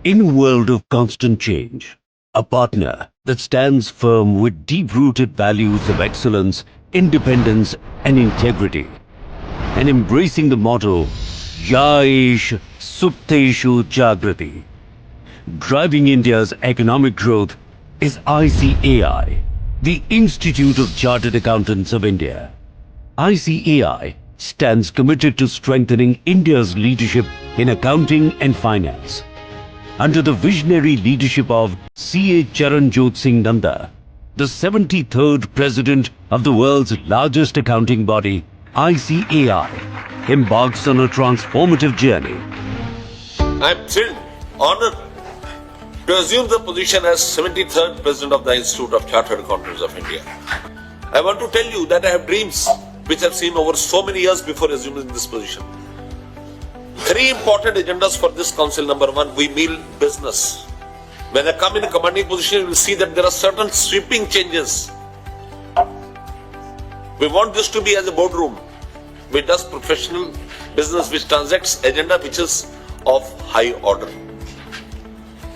In a world of constant change, a partner that stands firm with deep-rooted values of excellence, independence and integrity, and embracing the motto, Yaesh Supteshu Jagrati, driving India's economic growth is ICAI, the Institute of Chartered Accountants of India. ICAI stands committed to strengthening India's leadership in accounting and finance. Under the visionary leadership of C.A. Charanjot Singh Nanda, the 73rd President of the world's largest accounting body, ICAI, embarks on a transformative journey. I am thrilled, honored to assume the position as 73rd President of the Institute of Chartered Accountants of India. I want to tell you that I have dreams which I've seen over so many years before assuming this position. Three important agendas for this council. Number one, we mean business. When I come in a commanding position, you will see that there are certain sweeping changes. We want this to be as a boardroom, which does professional business, which transacts agenda which is of high order.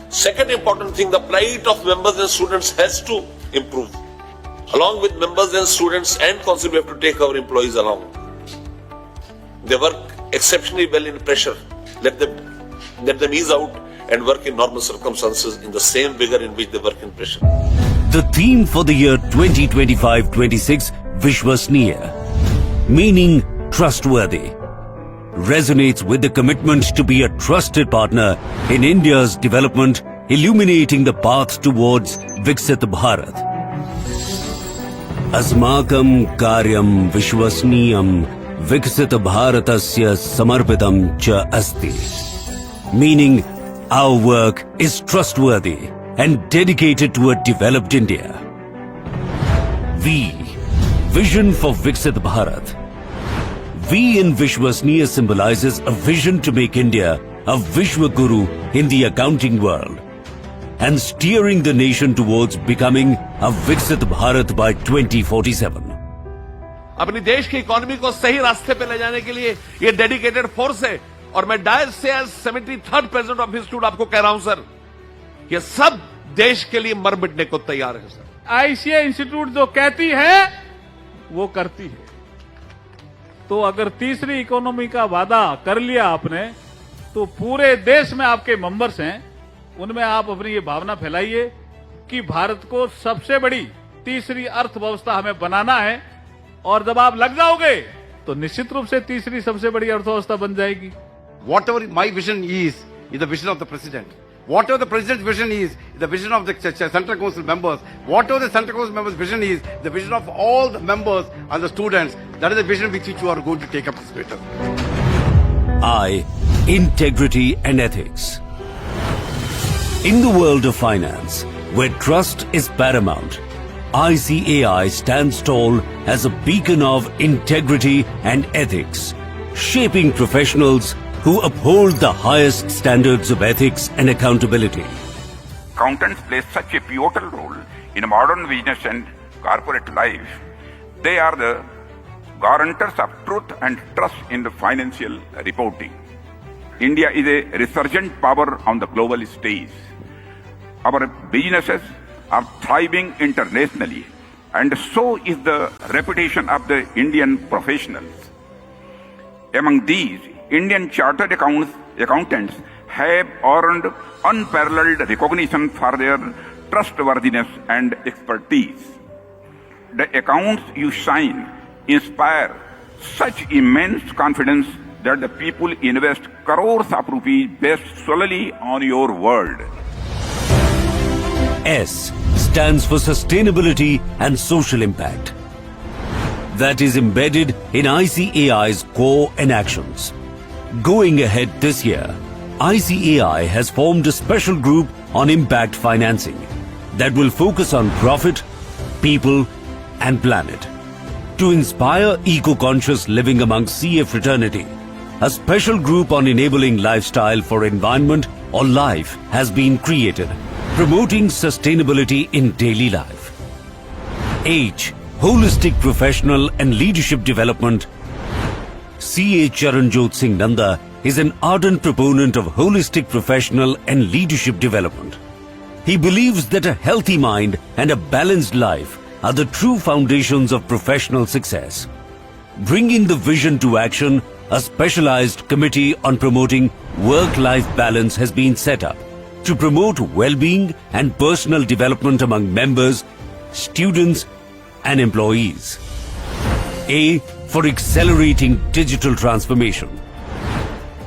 Second important thing, the plight of members and students has to improve. Along with members and students and council, we have to take our employees along. They work exceptionally well in pressure. Let them ease out and work in normal circumstances in the same vigor in which they work in pressure. The theme for the year 2025-26, Vishwasniya, meaning trustworthy, resonates with the commitment to be a trusted partner in India's development, illuminating the path towards Viksit Bharat. Asmakam karyam vishwasniyam Viksit Bharatasya samarpitam cha asti. Meaning, our work is trustworthy and dedicated to a developed India. V. Vision for Viksit Bharat. V in Vishwasniya symbolizes a vision to make India a Vishwa Guru in the accounting world and steering the nation towards becoming a Viksit Bharat by 2047. अपनी देश की economy को सही रास्ते पे ले जाने के लिए ये डेडिकेटेड फोर्स है और मैं डायस से as 73rd president of institute आपको कह रहा हूं सर, ये सब देश के लिए मर मिटने को तैयार है सर। आईसीए इंस्टीट्यूट जो कहती है वो करती है। तो अगर तीसरी इकोनॉमी का वादा कर लिया आपने, तो पूरे देश में आपके मेंबर्स हैं, उनमें आप अपनी ये भावना फैलाइए कि भारत को सबसे बड़ी तीसरी अर्थव्यवस्था हमें बनाना है, और जब आप लग जाओगे तो निश्चित रूप से तीसरी सबसे बड़ी अर्थव्यवस्था बन जाएगी। Whatever my vision is the vision of the president. Whatever the president's vision is the vision of the Central Council members. Whatever the Central Council members' vision is the vision of all the members and the students. That is the vision which you are going to take up this matter. I. Integrity and ethics. In the world of finance, where trust is paramount, ICAI stands tall as a beacon of integrity and ethics, shaping professionals who uphold the highest standards of ethics and accountability. Accountants play such a pivotal role in modern business and corporate life. They are the guarantors of truth and trust in the financial reporting. India is a resurgent power on the global stage. Our businesses are thriving internationally, and so is the reputation of the Indian professionals. Among these, Indian chartered accountants have earned unparalleled recognition for their trustworthiness and expertise. The accounts you sign inspire such immense confidence that the people invest crores of rupees based solely on your word. S stands for sustainability and social impact. That is embedded in ICAI's core and actions. Going ahead this year, ICAI has formed a special group on impact financing that will focus on profit, people and planet. To inspire eco-conscious living among CA fraternity, a special group on enabling lifestyle for environment or life has been created, promoting sustainability in daily life. H. Holistic professional and leadership development. C.A. Charanjot Singh Nanda is an ardent proponent of holistic professional and leadership development. He believes that a healthy mind and a balanced life are the true foundations of professional success. Bringing the vision to action, a specialized committee on promoting work-life balance has been set up to promote well-being and personal development among members, students, and employees. A for accelerating digital transformation.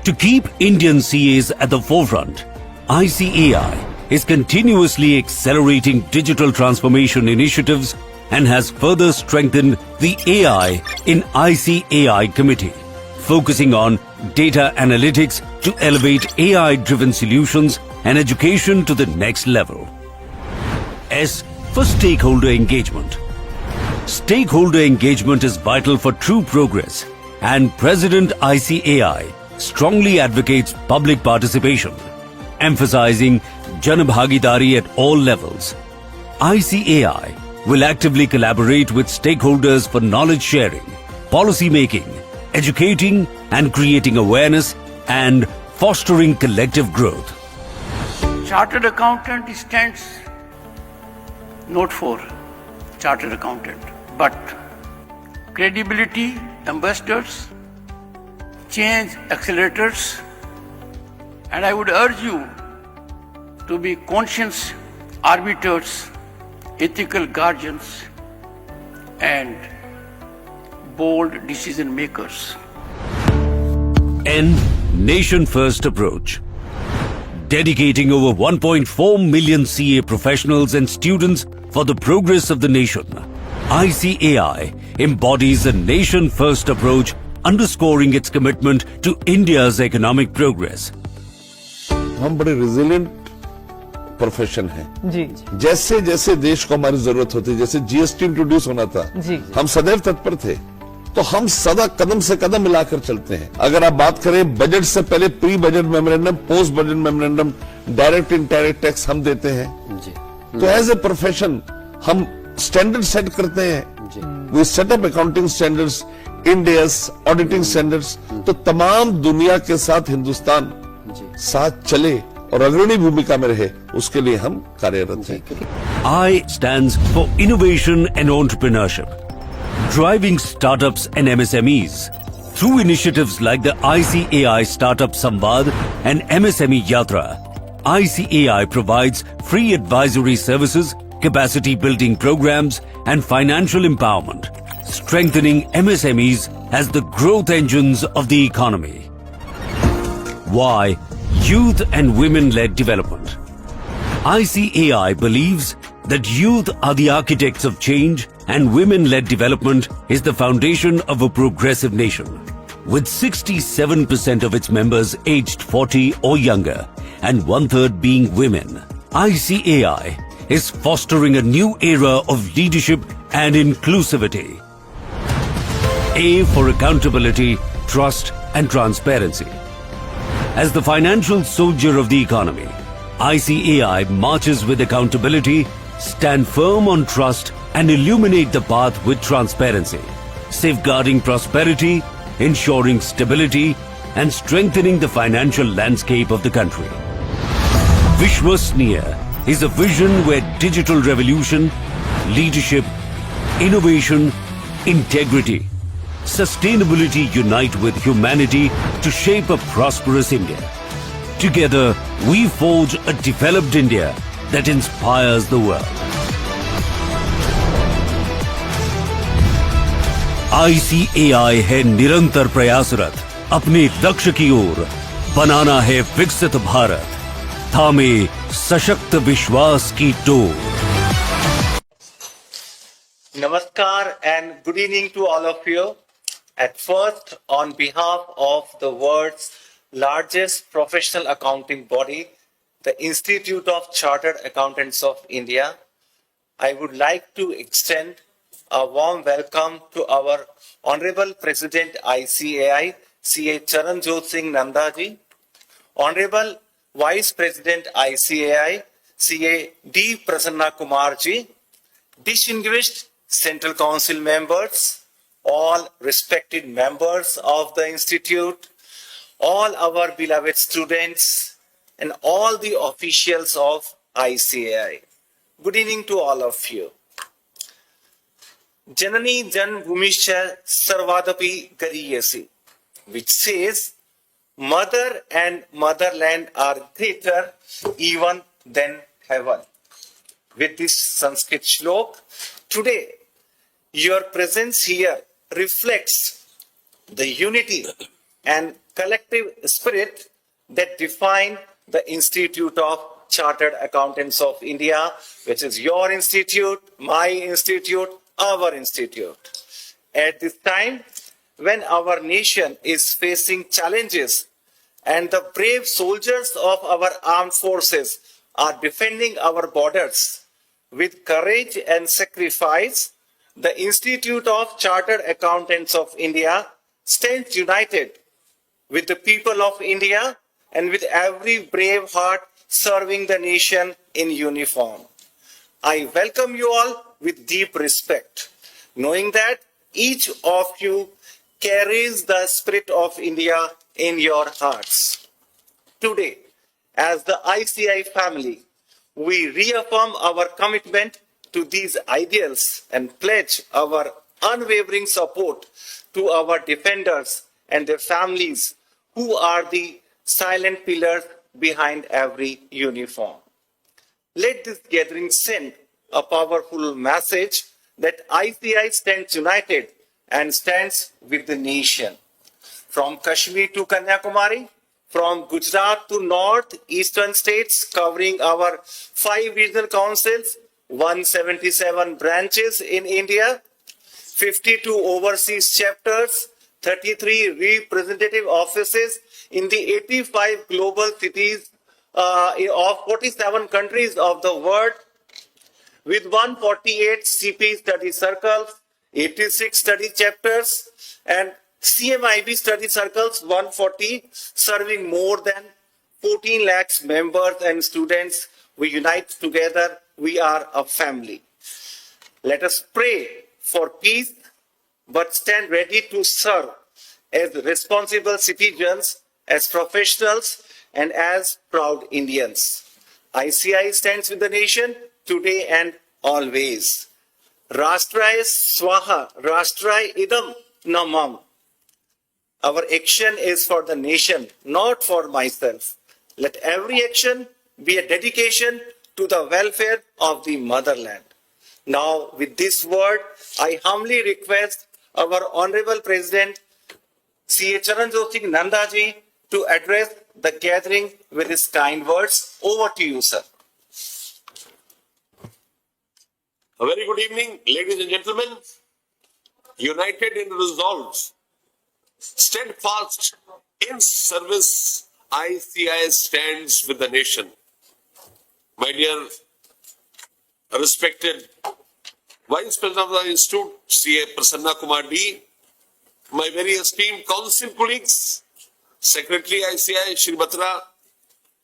To keep Indian CAs at the forefront, ICAI is continuously accelerating digital transformation initiatives and has further strengthened the AI in ICAI committee, focusing on data analytics to elevate AI-driven solutions and education to the next level. S for stakeholder engagement. Stakeholder engagement is vital for true progress, and President ICAI strongly advocates public participation, emphasizing Janabhagidari at all levels. ICAI will actively collaborate with stakeholders for knowledge sharing, policy making, educating and creating awareness, and fostering collective growth. Chartered accountant stands not for chartered accountant, but credibility ambassadors, change accelerators, and I would urge you to be conscious arbiters, ethical guardians, and bold decision makers. N. Nation First Approach. Dedicating over 1.4 million CA professionals and students for the progress of the nation, ICAI embodies a nation-first approach, underscoring its commitment to India's economic progress. हम बड़े resilient profession है जी जैसे जैसे देश को हमारी जरूरत होती, जैसे जीएसटी इंट्रोड्यूस होना था, जी हम सदैव तत्पर थे। तो हम सदा कदम से कदम मिलाकर चलते हैं। अगर आप बात करें बजट से पहले pre budget memorandum, post budget memorandum, direct indirect tax हम देते हैं जी। तो एज ए प्रोफेशन हम स्टैंडर्ड सेट करते हैं। We set up accounting standards, India's auditing standards. तो तमाम दुनिया के साथ हिंदुस्तान साथ चले और अग्रणी भूमिका में रहे, उसके लिए हम कार्यरत हैं। I stands for innovation and entrepreneurship, driving startups and MSMEs. Through initiatives like the ICAI Startup Samvad and MSME Yatra, ICAI provides free advisory services, capacity building programs, and financial empowerment, strengthening MSMEs as the growth engines of the economy. Why? Youth and women-led development. ICAI believes that youth are the architects of change and women-led development is the foundation of a progressive nation. With 67% of its members aged 40 or younger and 1/3 being women, ICAI is fostering a new era of leadership and inclusivity. A for accountability, trust and transparency. As the financial soldier of the economy, ICAI marches with accountability, stand firm on trust and illuminate the path with transparency, safeguarding prosperity, ensuring stability and strengthening the financial landscape of the country. Vishwasniya is a vision where digital revolution, leadership, innovation, integrity, sustainability unite with humanity to shape a prosperous India. Together, we forge a developed India that inspires the world. ICAI है निरंतर प्रयासरत, अपने लक्ष्य की ओर बनाना है विकसित भारत, थामे सशक्त विश्वास की door. Namaskar and good evening to all of you. At first, on behalf of the world's largest professional accounting body, the Institute of Chartered Accountants of India, I would like to extend a warm welcome to our Honorable President ICAI, CA Charanjot Singh Nandaji, Honorable Vice President ICAI, CA D. Prasanna Kumarji, distinguished Central Council members, all respected members of the Institute, all our beloved students, and all the officials of ICAI. Good evening to all of you. Janani Jan Bhumischa Sarvadapi Gariyasi, which says, Mother and motherland are greater even than heaven. With this Sanskrit shlok, today your presence here reflects the unity and collective spirit that define the Institute of Chartered Accountants of India, which is your institute, my institute, our institute. At this time, when our nation is facing challenges and the brave soldiers of our armed forces are defending our borders with courage and sacrifice, the Institute of Chartered Accountants of India stands united with the people of India and with every brave heart serving the nation in uniform. I welcome you all with deep respect, knowing that each of you carries the spirit of India in your hearts. Today, as the ICI family, we reaffirm our commitment to these ideals and pledge our unwavering support to our defenders and their families, who are the silent pillars behind every uniform. Let this gathering send a powerful message that ICI stands united and stands with the nation. From Kashmir to Kanyakumari, from Gujarat to north-eastern states covering our 5 regional councils, 177 branches in India, 52 overseas chapters, 33 representative offices in the 85 global cities of 47 countries of the world, with 148 CP study circles, 86 study chapters, and CMIB study circles 140, serving more than 14 lakhs members and students. We unite together, we are a family. Let us pray for peace, but stand ready to serve as responsible citizens, as professionals, and as proud Indians. ICI stands with the nation today and always. Rashtraya Swaha, Rashtraya Idam Namam. Our action is for the nation, not for myself. Let every action be a dedication to the welfare of the motherland. Now, with this word, I humbly request our Honorable President, C.A. Charanjot Singh Nandaji, to address the gathering with his kind words. Over to you, sir. A very good evening, ladies and gentlemen. United in resolve, steadfast in service, ICI stands with the nation. My dear respected Vice President of the Institute, C.A. Prasanna Kumar D, my very esteemed council colleagues, Secretary ICI Shri Batra,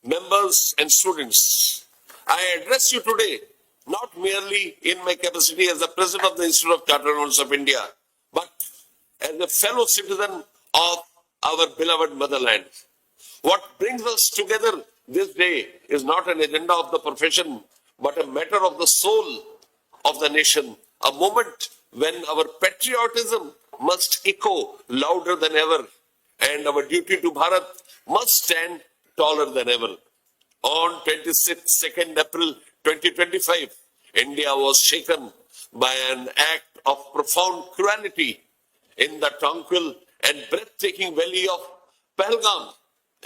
members and students, I address you today not merely in my capacity as the President of the Institute of Chartered Accountants of India, but as a fellow citizen of our beloved motherland. What brings us together this day is not an agenda of the profession, but a matter of the soul of the nation, a moment when our patriotism must echo louder than ever, and our duty to Bharat must stand taller than ever. On 22nd April 2025, India was shaken by an act of profound cruelty in the tranquil and breathtaking valley of Pahalgam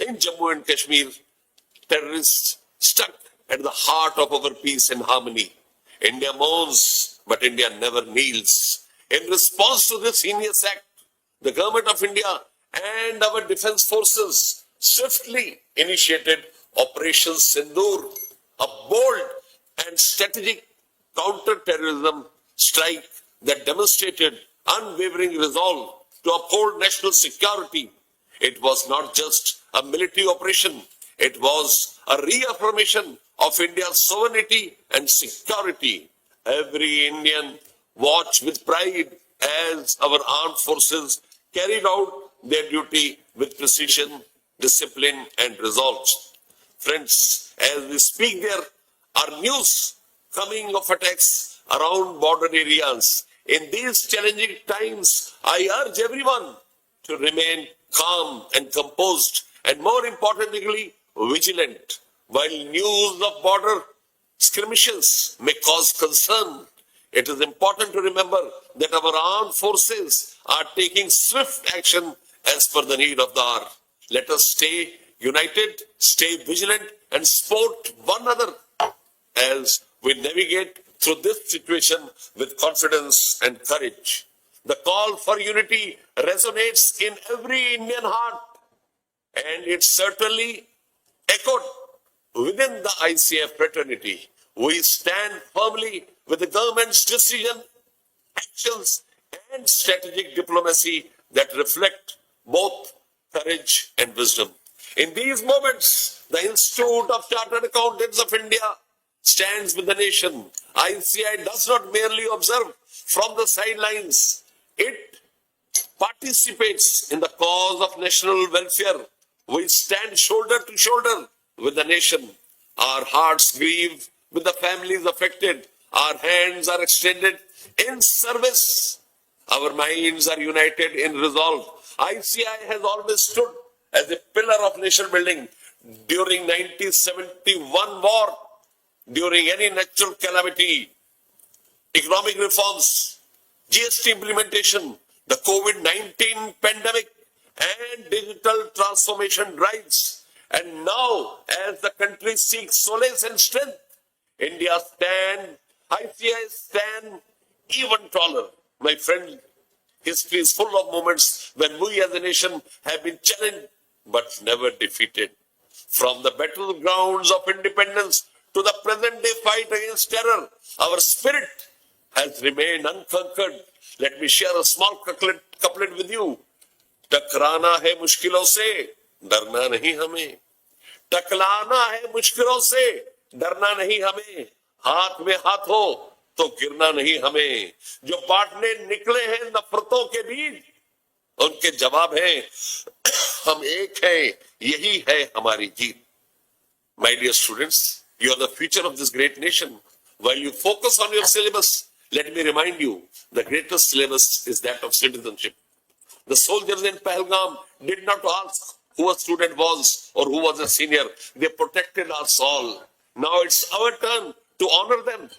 in Jammu and Kashmir. Terrorists stuck at the heart of our peace and harmony. India mourns, but India never kneels. In response to this heinous act, the government of India and our defense forces swiftly initiated Operation Sindoor, a bold and strategic counter-terrorism strike that demonstrated unwavering resolve to uphold national security. It was not just a military operation, it was a reaffirmation of India's sovereignty and security. Every Indian watched with pride as our armed forces carried out their duty with precision discipline, and resolve. Friends, as we speak, there are news coming of attacks around border areas. In these challenging times, I urge everyone to remain calm and composed, and more importantly, vigilant. While news of border skirmishes may cause concern, it is important to remember that our armed forces are taking swift action as per the need of the hour. Let us stay united, stay vigilant, and support one another as we navigate through this situation with confidence and courage. The call for unity resonates in every Indian heart, and it certainly echoed within the ICF fraternity. We stand firmly with the government's decision, actions, and strategic diplomacy that reflect both courage and wisdom. In these moments, the Institute of Chartered Accountants of India stands with the nation. ICI does not merely observe from the sidelines. It participates in the cause of national welfare. We stand shoulder to shoulder with the nation. Our hearts grieve with the families affected. Our hands are extended in service. Our minds are united in resolve. ICI has always stood as a pillar of nation building during 1971 war, during any natural calamity, economic reforms, GST implementation, the COVID-19 pandemic, and digital transformation drives. And now, as the country seeks solace and strength, ICI stand even taller. My friend, history is full of moments when we as a nation have been challenged but never defeated. From the battlegrounds of independence to the present day fight against terror, our spirit has remained unconquered. Let me share a small couplet with you. टकराना है मुश्किलों से, डरना नहीं हमें. टकलाना है मुश्किलों से, डरना नहीं हमें. हाथ में हाथ हो तो गिरना नहीं हमें. जो बांटने निकले हैं नफरतों के बीच, उनके जवाब है हम एक हैं, यही है हमारी जीत. My dear students, you are the future of this great nation. While you focus on your syllabus, let me remind you, the greatest syllabus is that of citizenship. The soldiers in Pahalgam did not ask who a student was or who was a senior. They protected us all. Now it's our turn to honor them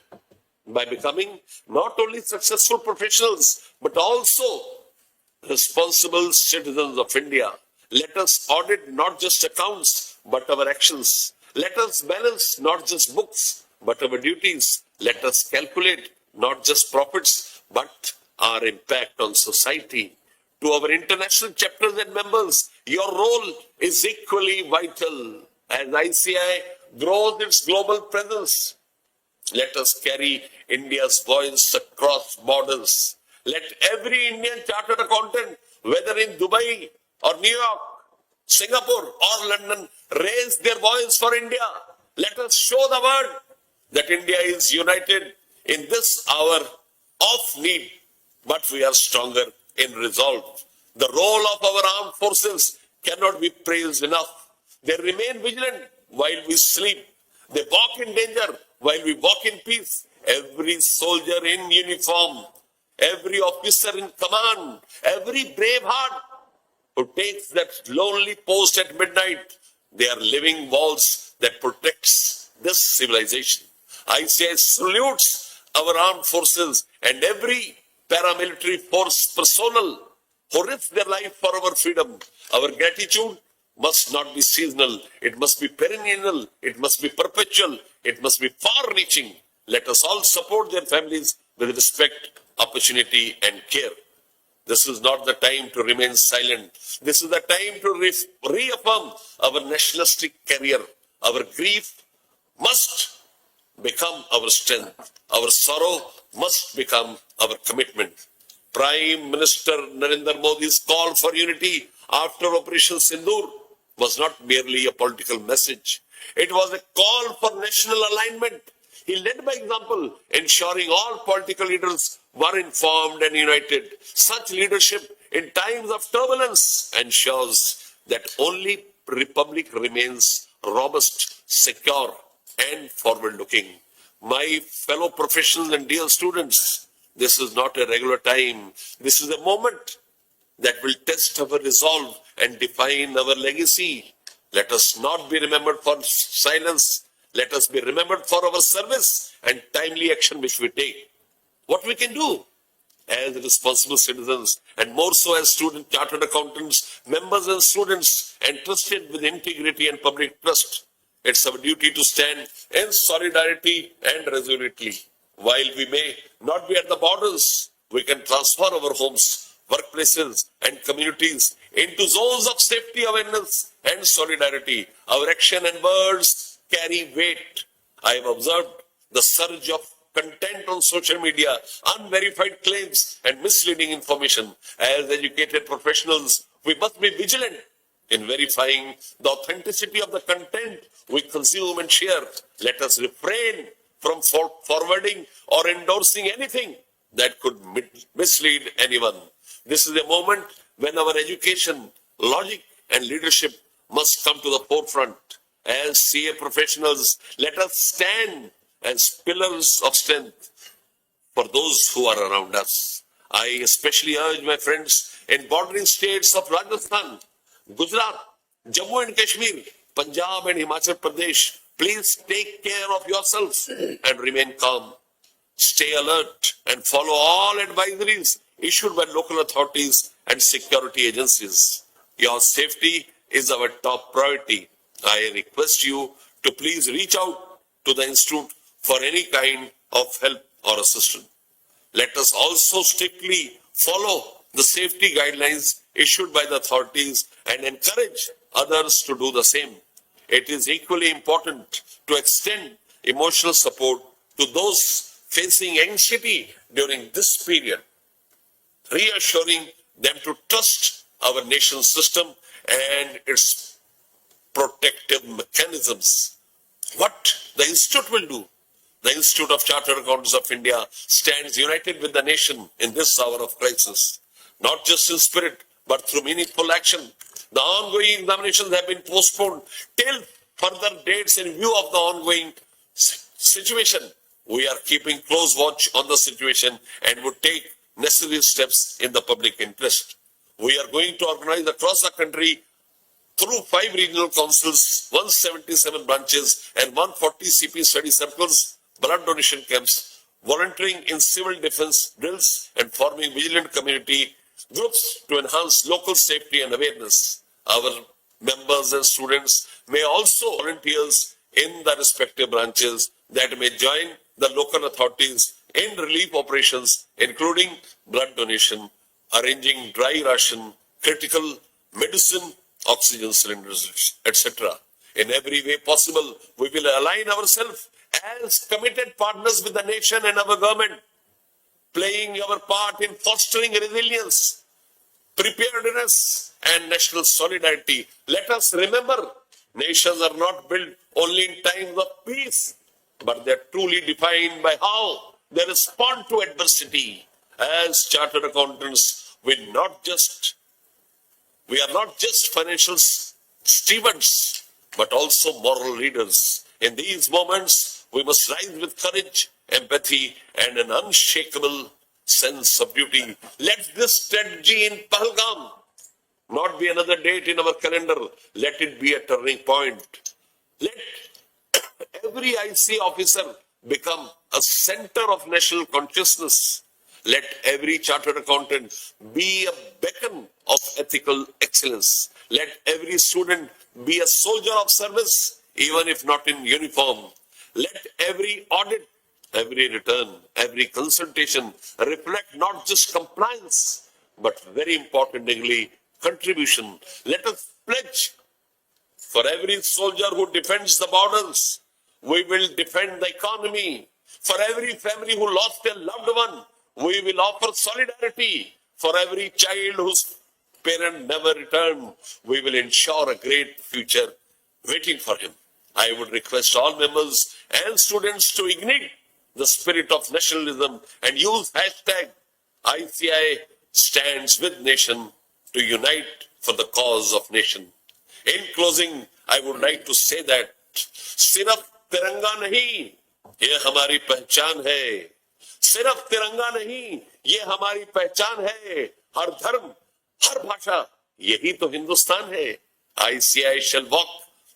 by becoming not only successful professionals, but also responsible citizens of India. Let us audit not just accounts, but our actions. Let us balance not just books, but our duties. Let us calculate not just profits, but our impact on society. To our international chapters and members, your role is equally vital. As ICI grows its global presence, let us carry India's voice across borders. Let every Indian chartered accountant, whether in Dubai or New York, Singapore or London, raise their voice for India. Let us show the world that India is united in this hour of need, but we are stronger in resolve. The role of our armed forces cannot be praised enough. They remain vigilant while we sleep. They walk in danger while we walk in peace. Every soldier in uniform, every officer in command, every brave heart who takes that lonely post at midnight, they are living walls that protects this civilization. ICI salutes our armed forces and every paramilitary force personnel who risk their life for our freedom. Our gratitude must not be seasonal. It must be perennial. It must be perpetual. It must be far-reaching. Let us all support their families with respect, opportunity, and care. This is not the time to remain silent. This is the time to reaffirm our nationalistic career. Our grief must become our strength. Our sorrow must become our commitment. Prime Minister Narendra Modi's call for unity after Operation Sindoor was not merely a political message. It was a call for national alignment. He led by example, ensuring all political leaders were informed and united. Such leadership in times of turbulence ensures that only republic remains robust, secure, and forward-looking. My fellow professionals and dear students, this is not a regular time. This is a moment that will test our resolve and define our legacy. Let us not be remembered for silence. Let us be remembered for our service and timely action which we take. What we can do as responsible citizens, and more so as student chartered accountants, members and students entrusted with integrity and public trust. It's our duty to stand in solidarity and resolutely. While we may not be at the borders, we can transfer our homes, workplaces, and communities into zones of safety, awareness, and solidarity. Our action and words carry weight. I have observed the surge of content on social media, unverified claims, and misleading information. As educated professionals, we must be vigilant in verifying the authenticity of the content we consume and share. Let us refrain from forwarding or endorsing anything that could mislead anyone. This is a moment when our education, logic, and leadership must come to the forefront. As CA professionals, let us stand as pillars of strength for those who are around us. I especially urge my friends in bordering states of Rajasthan, Gujarat, Jammu and Kashmir, Punjab and Himachal Pradesh, please take care of yourselves and remain calm. Stay alert and follow all advisories issued by local authorities and security agencies. Your safety is our top priority. I request you to please reach out to the Institute for any kind of help or assistance. Let us also strictly follow the safety guidelines issued by the authorities and encourage others to do the same. It is equally important to extend emotional support to those facing anxiety during this period, reassuring them to trust our nation's system and its protective mechanisms. What the Institute will do, the Institute of Chartered Accountants of India stands united with the nation in this hour of crisis, not just in spirit, but through meaningful action. The ongoing examinations have been postponed till further dates in view of the ongoing situation. We are keeping close watch on the situation and would take necessary steps in the public interest. We are going to organize across the country through 5 regional councils, 177 branches, and 140 CP study circles, blood donation camps, volunteering in civil defense drills, and forming vigilant community groups to enhance local safety and awareness. Our members and students may also volunteers in the respective branches that may join the local authorities in relief operations, including blood donation, arranging dry ration, critical medicine, oxygen cylinders, etc. In every way possible, we will align ourselves as committed partners with the nation and our government, playing our part in fostering resilience, preparedness, and national solidarity. Let us remember, nations are not built only in times of peace, but they are truly defined by how they respond to adversity. As chartered accountants, we are not just financial stewards, but also moral leaders. In these moments, we must rise with courage, empathy, and an unshakable sense of duty. Let this strategy in Pahalgam not be another date in our calendar. Let it be a turning point. Let every IC officer become a center of national consciousness. Let every chartered accountant be a beacon of ethical excellence. Let every student be a soldier of service, even if not in uniform. Let every audit, every return, every consultation reflect not just compliance, but very importantly, contribution. Let us pledge for every soldier who defends the borders, we will defend the economy. For every family who lost a loved one, we will offer solidarity. For every child whose parent never returned, we will ensure a great future waiting for him. I would request all members and students to ignite the spirit of nationalism and use hashtag ICI stands with nation to unite for the cause of nation. In closing, I would like to say that सिर्फ तिरंगा नहीं, ये हमारी पहचान है. सिर्फ तिरंगा नहीं, ये हमारी पहचान है. हर धर्म, हर भाषा, यही तो हिंदुस्तान है. ICI shall walk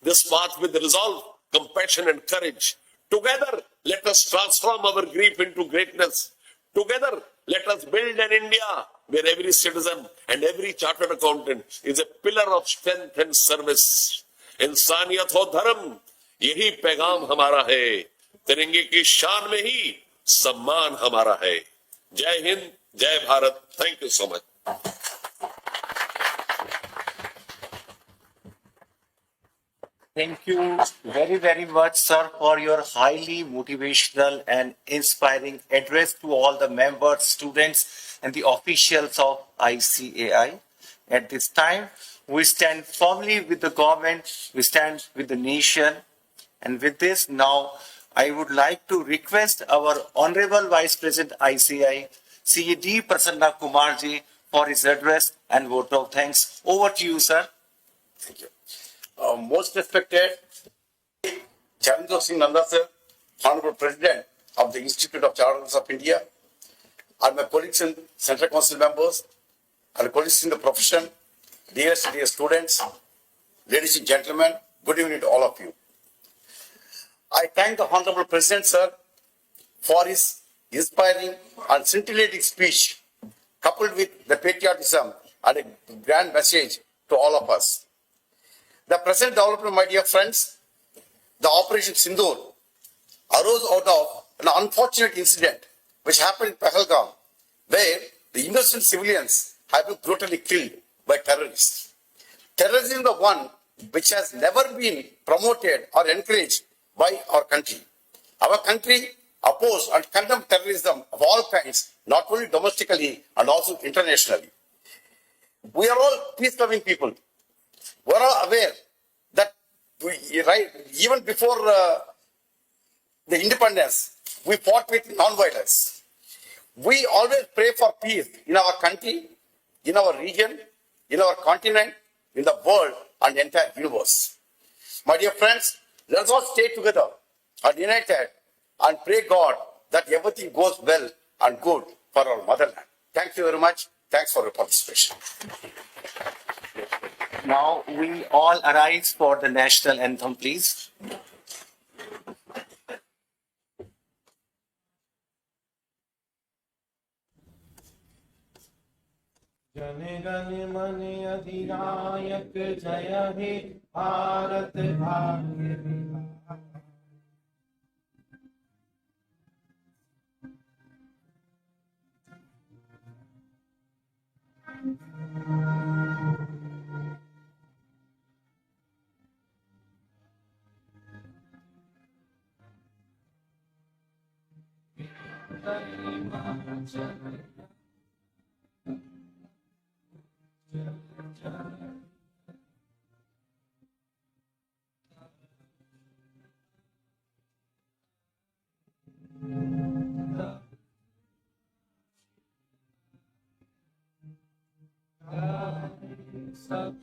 this path with resolve, compassion and courage. Together, let us transform our grief into greatness. Together, let us build an India where every citizen and every chartered accountant is a pillar of strength and service. इंसानियत हो धर्म, यही पैगाम हमारा है. तिरंगे की शान में ही सम्मान हमारा है. जय हिंद, जय Bharat. Thank you so much. Thank you very, very much, sir, for your highly motivational and inspiring address to all the members, students, and the officials of ICAI. At this time, we stand firmly with the government, we stand with the nation, and with this, now I would like to request our Honorable Vice President ICAI, CAD Prasanna Kumarji, for his address and vote of thanks. Over to you, sir. Thank you. Most respected Chandra Singh Nanda sir, Honorable President of the Institute of Charters of India, and my colleagues and Central Council members, and colleagues in the profession, dear students, ladies and gentlemen, good evening to all of you. I thank the Honorable President sir for his inspiring and scintillating speech, coupled with the patriotism and a grand message to all of us. The present development, my dear friends, the Operation Sindoor, arose out of an unfortunate incident which happened in Pahalgam, where the innocent civilians have been brutally killed by terrorists. Terrorism is the one which has never been promoted or encouraged by our country. Our country opposed and condemned terrorism of all kinds, not only domestically and also internationally. We are all peace-loving people. We are all aware that even before the independence, we fought with non-violence. We always pray for peace in our country, in our region, in our continent, in the world, and the entire universe. My dear friends, let us all stay together and united and pray God that everything goes well and good for our motherland. Thank you very much. Thanks for your participation. Now we all arise for the national anthem, please. Jana Gana मन अधिनायक जय हे भारत भाग्य विधाता. सब